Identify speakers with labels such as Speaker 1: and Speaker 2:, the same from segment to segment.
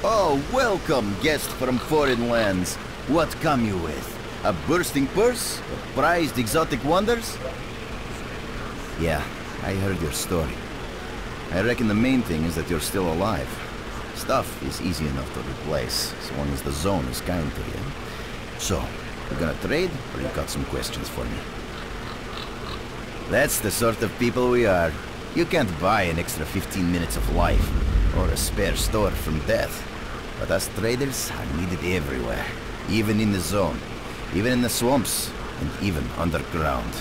Speaker 1: Oh, welcome, guest from foreign lands. What come you with? A bursting purse? Prized exotic wonders? Yeah, I heard your story. I reckon the main thing is that you're still alive. Stuff is easy enough to replace, as long as the zone is kind to you. So, you gonna trade, or you got some questions for me? That's the sort of people we are. You can't buy an extra 15 minutes of life, or a spare store from death. But us traders are needed everywhere, even in the zone, even in the swamps, and even underground.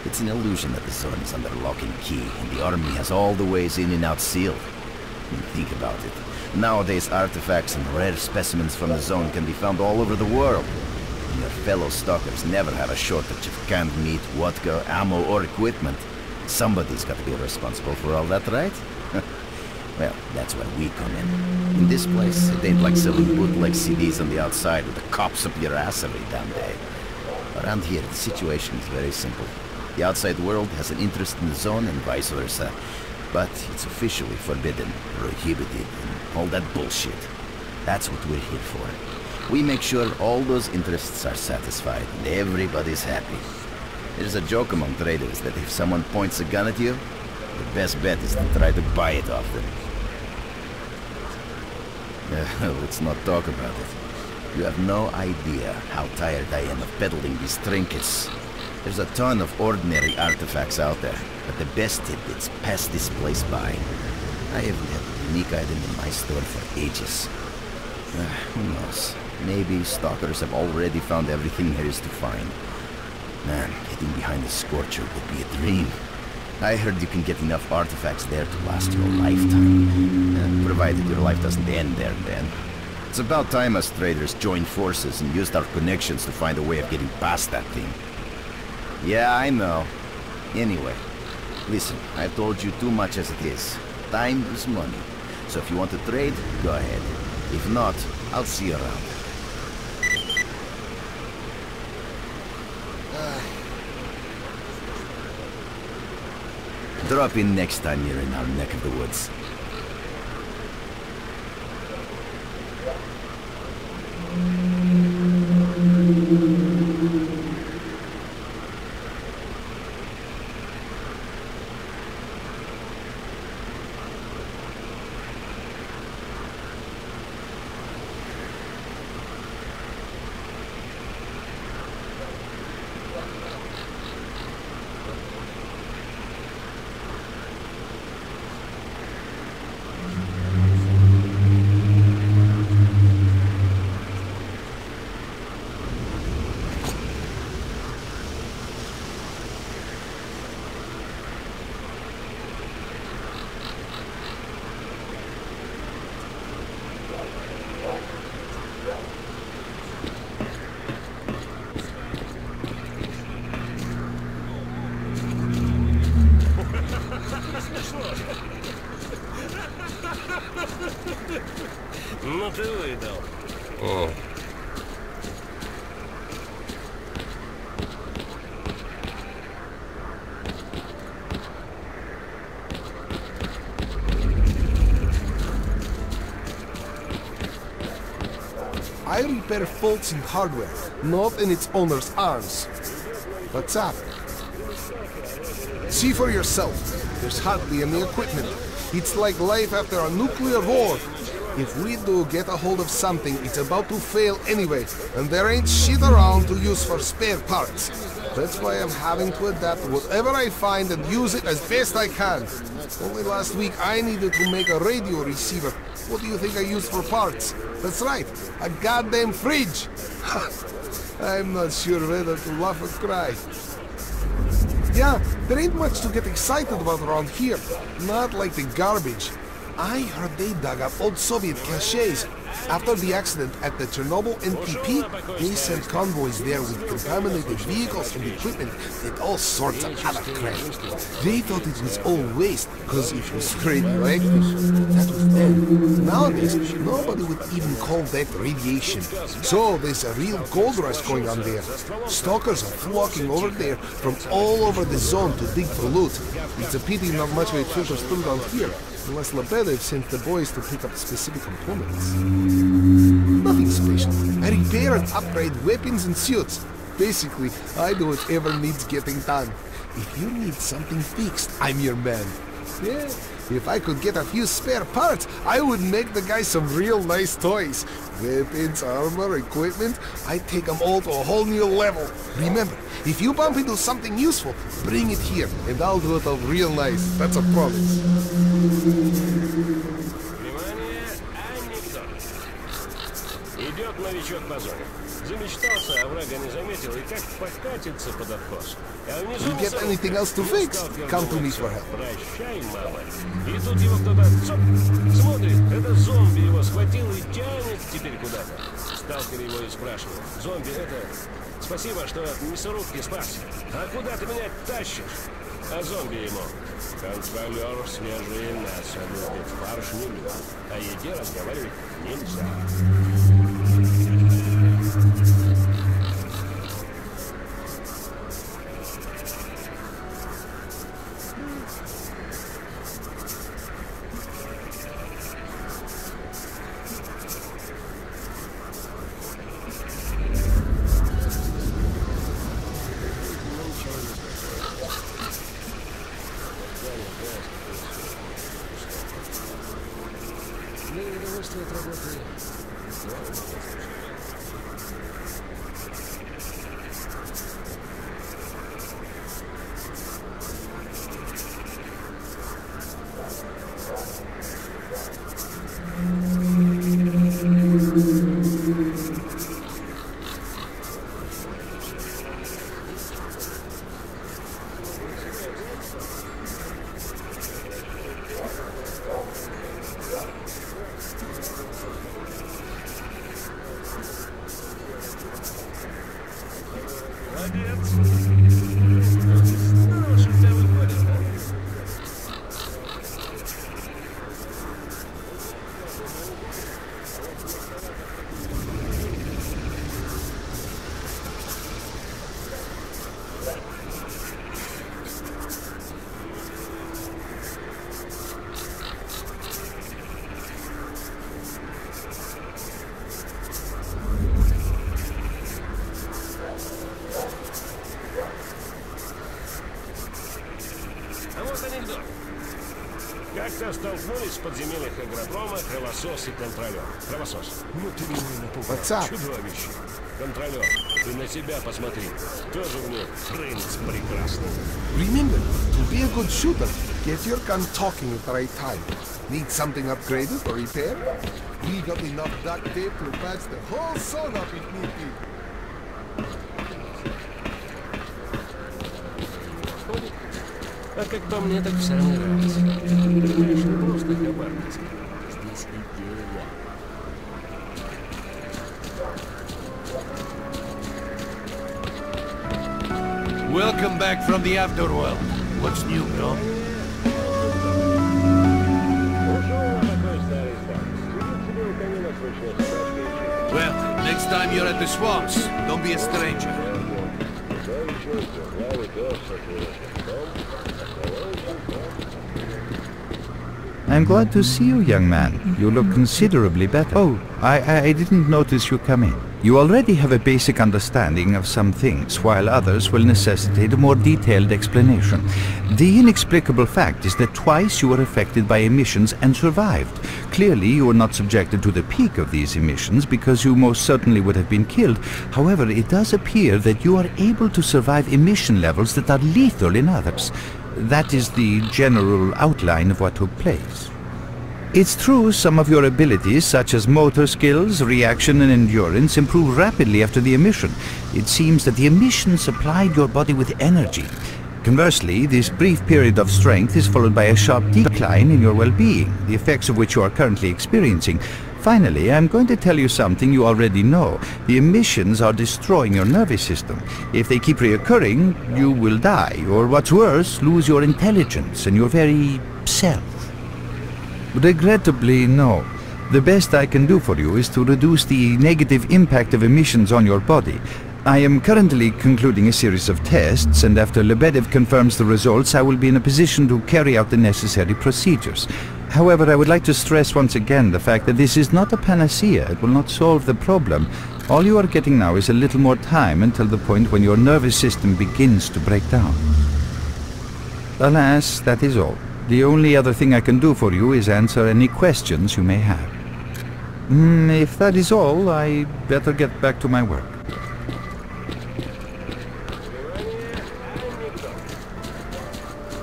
Speaker 1: It's an illusion that the zone is under lock and key, and the army has all the ways in and out sealed. I mean, think about it. Nowadays, artifacts and rare specimens from the zone can be found all over the world. And your fellow stalkers never have a shortage of canned meat, vodka, ammo, or equipment. Somebody's got to be responsible for all that, right? Well, that's where we come in. In this place, it ain't like selling bootleg CDs on the outside with the cops up your ass every damn day. Around here, the situation is very simple. The outside world has an interest in the zone and vice versa. But it's officially forbidden, prohibited, and all that bullshit. That's what we're here for. We make sure all those interests are satisfied and everybody's happy. There's a joke among traders that if someone points a gun at you, the best bet is to try to buy it off them. Let's not talk about it. You have no idea how tired I am of peddling these trinkets. There's a ton of ordinary artifacts out there, but the best tidbits pass this place by. I haven't had a unique item in my store for ages. Who knows? Maybe stalkers have already found everything there is to find. Man, getting behind the Scorcher would be a dream. I heard you can get enough artifacts there to last you a lifetime. Provided your life doesn't end there and then. It's about time us traders joined forces and used our connections to find a way of getting past that thing. Yeah, I know. Anyway, listen, I've told you too much as it is. Time is money. So if you want to trade, go ahead. If not, I'll see you around. Drop in next time you're in our neck of the woods.
Speaker 2: No ty wyjdą.
Speaker 3: O.
Speaker 4: I repair faults in hardware, not in its owner's arms. What's up? See for yourself. There's hardly any equipment. It's like life after a nuclear war. If we do get a hold of something, it's about to fail anyway, and there ain't shit around to use for spare parts. That's why I'm having to adapt whatever I find and use it as best I can. Only last week I needed to make a radio receiver. What do you think I used for parts? That's right, a goddamn fridge! I'm not sure whether to laugh or cry. Yeah, there ain't much to get excited about around here. Not like the garbage. I heard they dug up old Soviet caches. After the accident at the Chernobyl NPP, they sent convoys there with contaminated vehicles and equipment and all sorts of other crap. They thought it was all waste, because it was radioactive. That was then. Nowadays, nobody would even call that radiation. So there's a real gold rush going on there. Stalkers are flocking over there from all over the zone to dig for loot. It's a pity not much of it filters through down here. unless Lebedev sent the boys to pick up specific components. Nothing special. I repair and upgrade weapons and suits. Basically, I do whatever needs getting done. If you need something fixed, I'm your man. Yeah, if I could get a few spare parts, I would make the guys some real nice toys. Weapons, armor, equipment, I take them all to a whole new level. Remember, if you bump into something useful, bring it here, and I'll do it up real nice. That's a promise.
Speaker 2: Внимание, анекдот. Идет новичок по зоне. Замечтался, а врага не заметил, и как покатится под откос. А внизу...
Speaker 4: You get anything else to fix? Come to me for help.
Speaker 2: Прощай, мама. И тут его кто-то смотрит, это зомби его схватил и тянет теперь куда-то. Сталкер его и спрашивает. Зомби, это... Спасибо, что мясорубки спас. А куда ты меня тащишь? А зомби ему. Контролер свежее мясо любит, фарш не любит. О еде разговаривать нельзя. Для удовольствия от работы. Как-то столкнулись в подземельях агропрома кровосос и контролер. Кровосос. Ну ты меня напугал. Чудовище. Контролер, ты на себя посмотри. Тоже мне принц прекрасный.
Speaker 4: Remember, to be a good shooter, get your gun talking at the right time. Need something upgraded or repaired? We got enough duct tape to patch the whole zone up if need be.
Speaker 2: А как по мне, так в самый раз. Понимаешь, не просто кабардинский. Здесь идея.
Speaker 3: Welcome back from the afterworld. What's new, bro? Well, next time you're at the swamps, don't be a stranger.
Speaker 1: I'm glad to see you, young man. You look considerably better. Oh, I didn't notice you come in. You already have a basic understanding of some things, while others will necessitate a more detailed explanation. The inexplicable fact is that twice you were affected by emissions and survived. Clearly, you were not subjected to the peak of these emissions, because you most certainly would have been killed. However, it does appear that you are able to survive emission levels that are lethal in others. That is the general outline of what took place. It's true some of your abilities, such as motor skills, reaction and endurance, improve rapidly after the emission. It seems that the emission supplied your body with energy. Conversely, this brief period of strength is followed by a sharp decline in your well-being, the effects of which you are currently experiencing. Finally, I'm going to tell you something you already know. The emissions are destroying your nervous system. If they keep reoccurring, you will die, or what's worse, lose your intelligence and your very self. Regrettably, no. The best I can do for you is to reduce the negative impact of emissions on your body. I am currently concluding a series of tests, and after Lebedev confirms the results, I will be in a position to carry out the necessary procedures.
Speaker 5: However, I would like to stress once again the fact that this is not a panacea. It will not solve the problem. All you are getting now is a little more time until the point when your nervous system begins to break down. Alas, that is all. The only other thing I can do for you is answer any questions you may have. If that is all, I better get back to my work.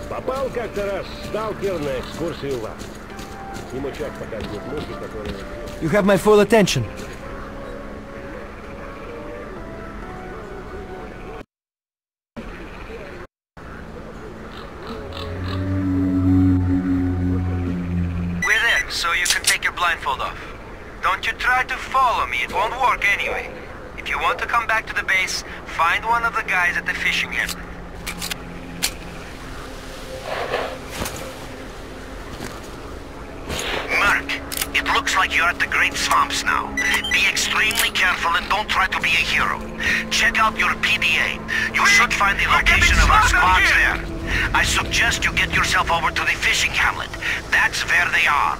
Speaker 2: Попал как-то раз сталкер на экскурсию в ад. Ему чувак показывает мухи, которые...
Speaker 6: You have my full attention.
Speaker 7: We're there, so you can take your blindfold off. Don't you try to follow me, it won't work anyway. If you want to come back to the base, find one of the guys at the fishing hamlet. It looks like you're at the Great Swamps now. Be extremely careful and don't try to be a hero. Check out your PDA. You should find the location of our spots there. I suggest you get yourself over to the fishing hamlet. That's where they are.